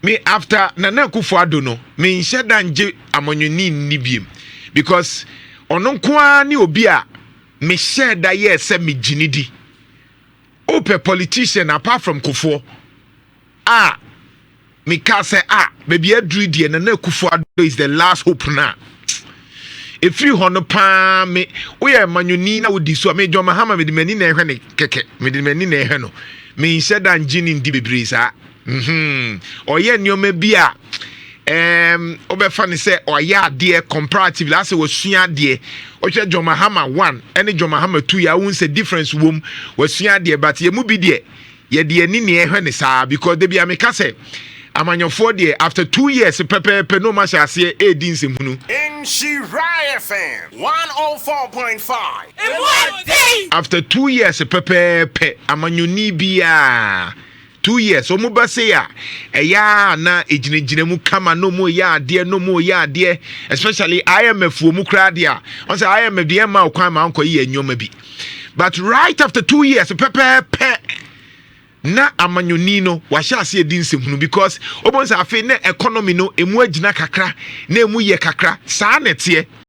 me after Nana Kufuor no me nhyɛ da nje amanyoni ni biem because ono nko ani obi a me hyɛ da ye se me ginidi ope politician apart from Kufuor me ka say baby adru die Nana Akufo-Addo is the last hope na if you hono pa me we amanyoni na wodi so me John Mahama me de mani na ehwe ne keke me de mani na ehwe no me nhyɛ da nje ni ndi bebre sa oye nneoma bi a obefa ne se oye ade comparatively as wasua ade ohwe John Mahama 1 ene John Mahama 2 ya won se difference wom wasua ade but ye mu bi de ye de ani ne ehwe ne saa because de bia me ka se amanyofo de after 2 years pepe no ma sha ase edi nsemhunu Nhyira FM 104.5 after 2 years pepe amanyoni bia 2 years omuba say ya na ejinejine mu kama no mo ya ade especially IMF wo mu kra de a on say IMF de ma okwan ma anko yi anyoma bi but right after 2 years pepe na amanyoni no wahya ase edi nsemhunu because obonsa afi na economy no emu agina kakra na emu ye kakra saa nete